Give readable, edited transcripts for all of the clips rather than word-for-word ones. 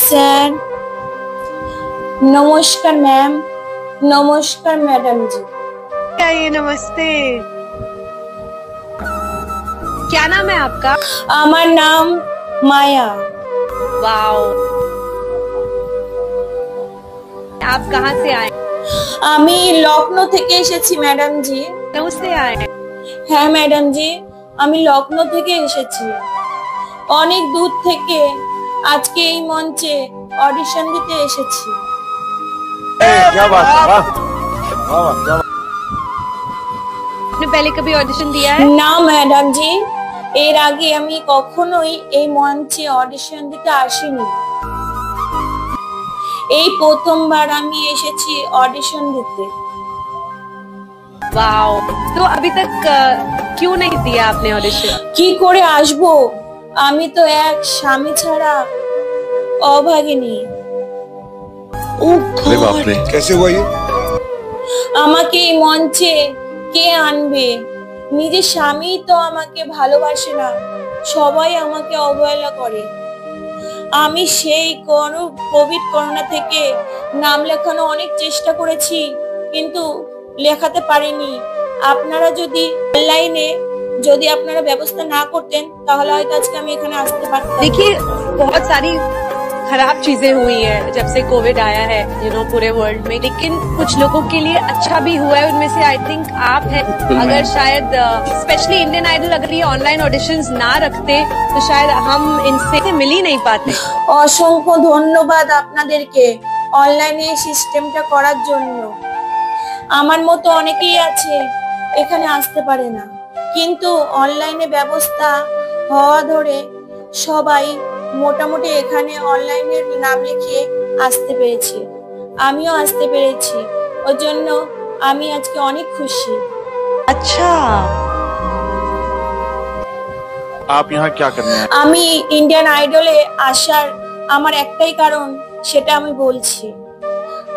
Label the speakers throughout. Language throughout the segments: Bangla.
Speaker 1: স্যার নমস্কার ম্যাম, নমস্কার ম্যাডাম জি।
Speaker 2: ये नमस्ते। क्या नाम है आपका?
Speaker 1: আমার নাম মায়া।
Speaker 2: वाओ, आप कहाँ से आए?
Speaker 1: আমি লখনৌ থেকে এসেছি ম্যাডাম জি।
Speaker 2: लखनऊ से आए हैं?
Speaker 1: হ্যাঁ ম্যাডাম জি, আমি লখনৌ থেকে এসেছি, অনেক দূর থেকে। আজকে এই মঞ্চে অডিশন দিতে এসেছি।
Speaker 3: क्या बात है, वाह वाह वाह।
Speaker 2: आपने पहले कभी ऑडिशन दिया है?
Speaker 1: না ম্যাডাম জি, এর আগে আমি কখনোই এই মঞ্চে অডিশন দিতে আসিনি। এই প্রথমবার আমি এসেছি অডিশন দিতে।
Speaker 2: वाओ, तो अभी तक क्यों नहीं दिया आपने ऑडिशन?
Speaker 1: কি করে আসবো, আমি তো এক স্বামী ছাড়া অভাগিনী।
Speaker 3: अरे बाप रे, कैसे हुआ ये?
Speaker 1: আমাকে এই মঞ্চে কে আনবে? নিজের স্বামী তো আমাকে ভালোবাসে না, সবাই আমাকে অবহেলা করে। আমি সেই কোভিড করোনা থেকে নাম লেখানো অনেক চেষ্টা করেছি, কিন্তু লেখাতে পারিনি। আপনারা যদি অনলাইনে আপনারা ব্যবস্থা না করতেন, তাহলে হয়তো আজকে আমি এখানে আসতে পারতাম।
Speaker 2: देखिए, बहुत सारी खराब चीजें हुई है जब से कोविड आया है पूरे वर्ल्ड में, लेकिन कुछ लोगों के लिए अच्छा भी हुआ है। उनमें से आई थिंक आप हैं। अगर शायद स्पेशली इंडियन आइडल अगर ये ऑनलाइन ऑडिशंस ना रखते तो शायद हम इनसे मिल ही नहीं पाते।
Speaker 1: অসংখ্য ধন্যবাদ আপনাদেরকে অনলাইনে সিস্টেমটা করার জন্য। আমার মতো অনেকেই আছে এখানে আসতে পারে না, কিন্তু অনলাইনে ব্যবস্থা হওয়া ধরে সবাই মোটামুটি এখানে অনলাইনে নাম লিখিয়ে আসতে পেরেছে। আমিও আসতে পেরেছি, ওই জন্য আমি আজকে অনেক খুশি।
Speaker 2: अच्छा,
Speaker 3: आप यहाँ क्या करने आए?
Speaker 1: আমি ইন্ডিয়ান আইডলে আসার আমার একটাই কারণ, সেটা আমি বলছি।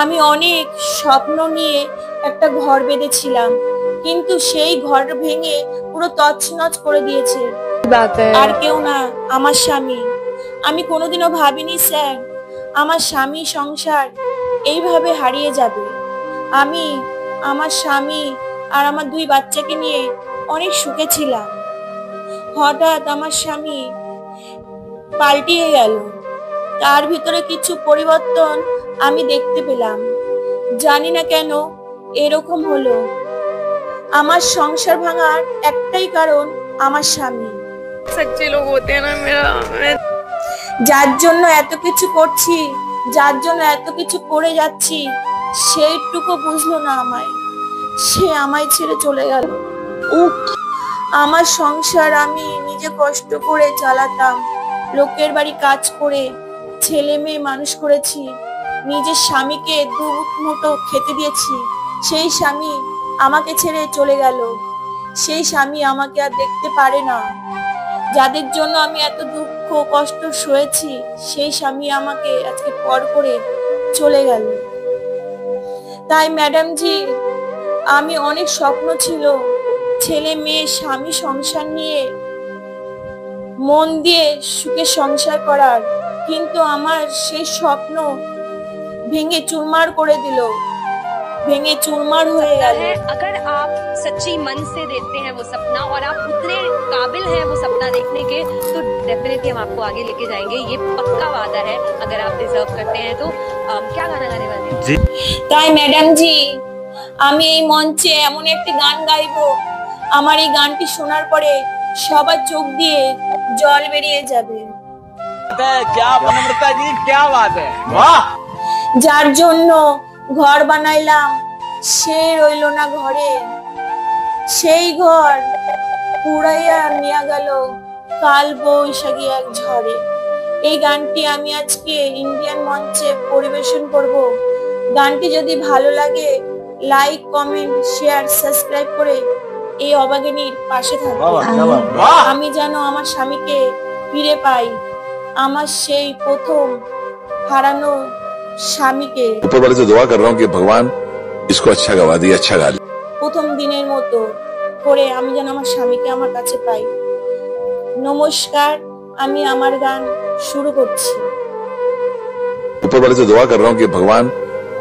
Speaker 1: আমি অনেক স্বপ্ন নিয়ে একটা ঘর বেঁধেছিলাম, কিন্তু সেই ঘর ভেঙে পুরো তছনছ করে দিয়েছে।
Speaker 2: बात है।
Speaker 1: আর কেউ না, আমার স্বামী। আমি কোনোদিনও ভাবিনি স্যার আমার স্বামী সংসার এইভাবে হারিয়ে যাবে। আমি আমার স্বামী আর আমার 2 বাচ্চাকে নিয়ে অনেক সুখে ছিলাম। হঠাৎ আমার স্বামী পাল্টিয়ে গেল, তার ভিতরে কিছু পরিবর্তন আমি দেখতে পেলাম। জানি না কেন এরকম হলো। আমার সংসার ভাঙার একটাই কারণ আমার স্বামী।
Speaker 2: सच्चे लोग होते हैं ना मेरा।
Speaker 1: যার জন্য এত কিছু করছি, যার জন্য এত কিছু করে যাচ্ছি, সেইটুকু বুঝলো না আমায়। সে আমায় ছেড়ে চলে গেল। আমার সংসার আমি নিজে কষ্ট করে চালাতাম, লোকের বাড়ি কাজ করে ছেলে মেয়ে মানুষ করেছি, নিজের স্বামীকে 2 মুঠো খেতে দিয়েছি। সেই স্বামী আমাকে ছেড়ে চলে গেল। সেই স্বামী আমাকে আর দেখতে পারে না। যাদের জন্য আমি এত দুঃখ কষ্ট সয়েছি, সেই স্বামী আমাকে আজকে পর করে চলে গেল। তাই ম্যাডাম জি, আমি অনেক স্বপ্ন ছিল ছেলে মেয়ে স্বামী সংসার নিয়ে মন দিয়ে সুখে সংসার করার, কিন্তু আমার সেই স্বপ্ন ভেঙে চুরমার করে দিল, ভেঙে চুরমার হয়ে গেল।
Speaker 2: अगर आप सच्ची मन से देखते हैं वो सपना और आप उतने काबिल हैं वो सपना देखने के, तो डेफिनेटली हम आपको आगे लेके जाएंगे, ये पक्का वादा है। अगर आप डिजर्व करते हैं तो क्या गाना गाने वाले हैं?
Speaker 3: जी
Speaker 1: তাই ম্যাডাম জি, আমি এই মঞ্চে এমন একটি গান গাইবো, আমার এই গানটি শোনার পরে সবার চোখ দিয়ে জল বেরিয়ে যাবে।
Speaker 4: क्या पनमृता जी, क्या बात है, वाह।
Speaker 1: যার জন্য ঘর বানাইলাম, সে রইল না ঘরে, সেই ঘর পুড়াইয়া নিয়ে গেল কাল বৈশাখী এক ঝড়ে। এই গানটি আমি আজকে ইন্ডিয়ান মঞ্চে পরিবেশন করব। গানটি যদি ভালো লাগে লাইক কমেন্ট শেয়ার সাবস্ক্রাইব করে এই অভাগিনীর পাশে থাকবেন। আমি যেন আমার স্বামীকে ফিরে পাই, আমার সেই প্রথম হারানো স্বামীকে।
Speaker 5: ऊपर वाले से दुआ कर रहा हूँ कि भगवान इसको अच्छा गवा दिया, अच्छा गा लिया।
Speaker 1: প্রথম দিনের মতো করে আমি যেন আমার স্বামীকে আমার কাছে পাই। নমস্কার, আমি আমার গান শুরু করছি।
Speaker 5: ऊपर वाले से दुआ कर रहा हूँ कि भगवान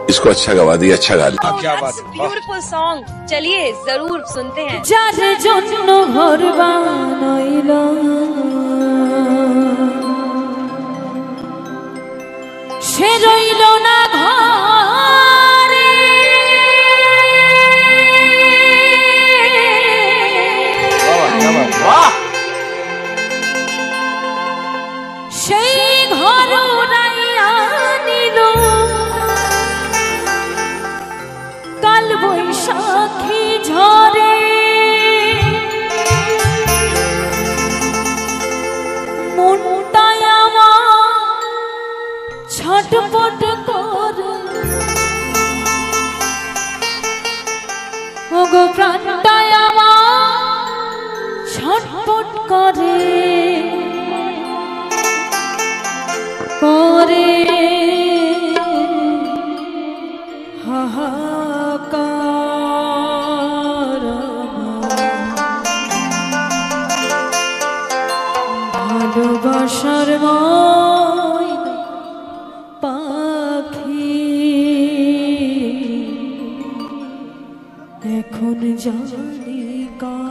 Speaker 5: इसको अच्छा गवा दिया, अच्छा गा लिया।
Speaker 3: क्या बात है, वाह।
Speaker 2: ब्यूटीफुल सॉन्ग, चलिए जरूर सुनते हैं।
Speaker 1: যার জন্য ঘর বানাইল সে রইল না ঘরে,
Speaker 3: वाह
Speaker 1: সেই ঘর উড়াইয়া নিল কাল বৈশাখী ঝরে। মনটায় আমার ছটপট করে, ওগো প্রাণটায় আমার ছটপট করে করে হাহাকার। ভালোবাসার ময়না পাখি এখন জানি কার।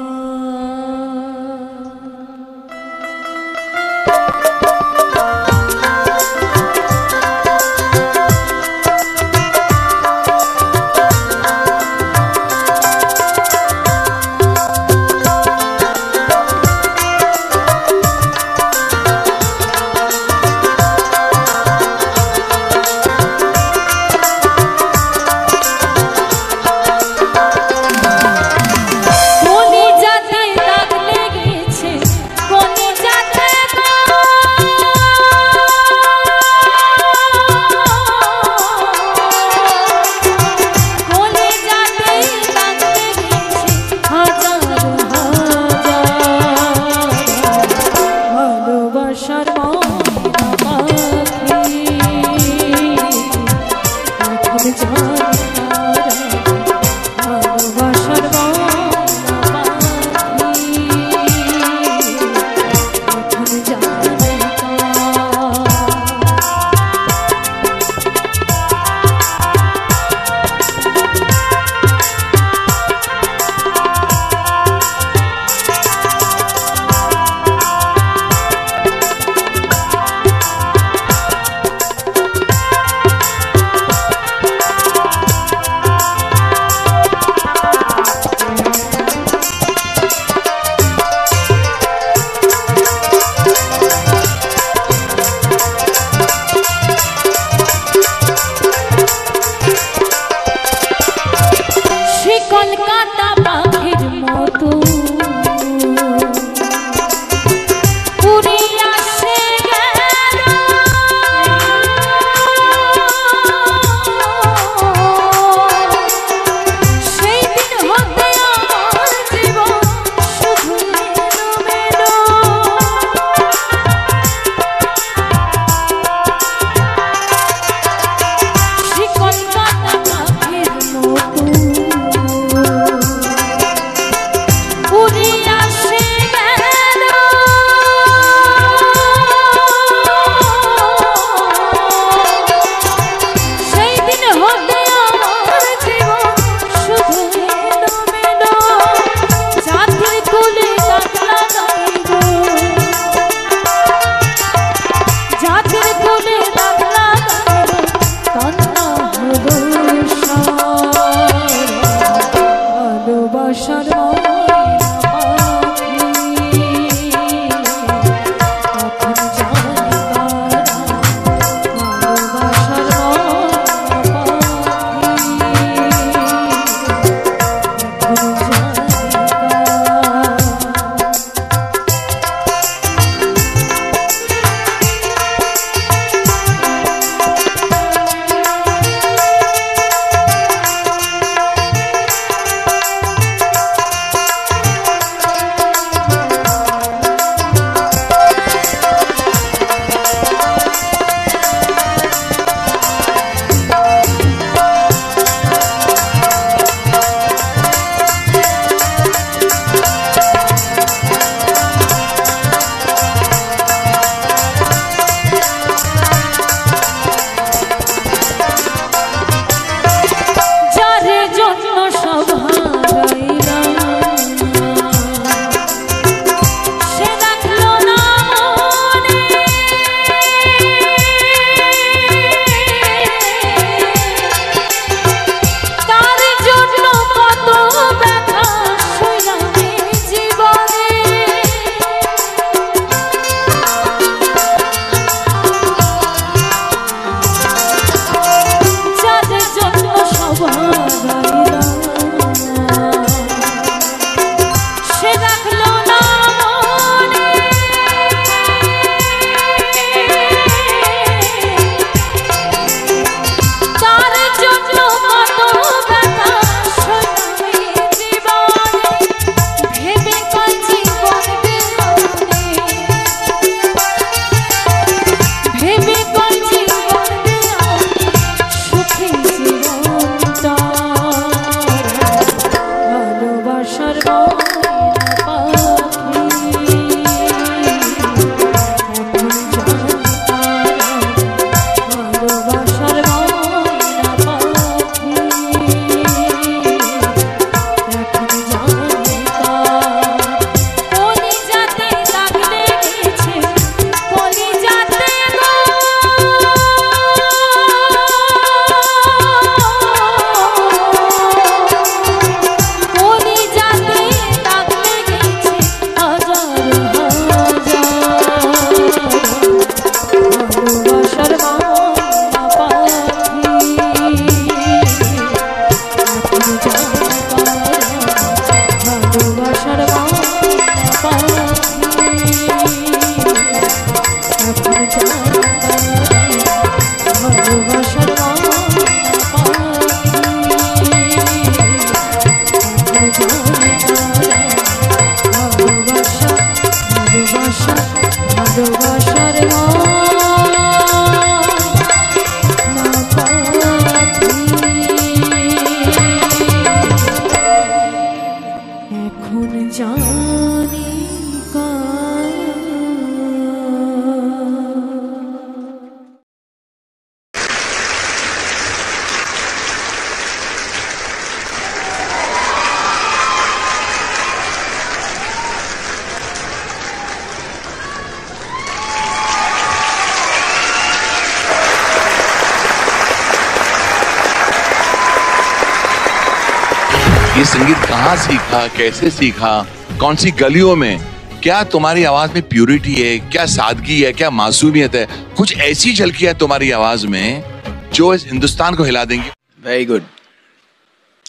Speaker 5: ये संगीत कहाँ सीखा, कैसे सीखा, कौन सी गलियों में? क्या तुम्हारी आवाज में प्यूरिटी है, क्या सादगी है, क्या मासूमियत है? कुछ ऐसी झलकियां तुम्हारी आवाज में जो इस हिंदुस्तान को हिला देंगी।
Speaker 6: Very good,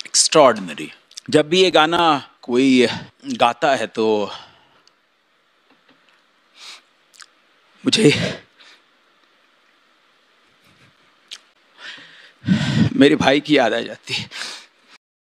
Speaker 6: extraordinary. जब भी ये गाना कोई गाता है तो मुझे मेरे भाई की याद आ जाती है।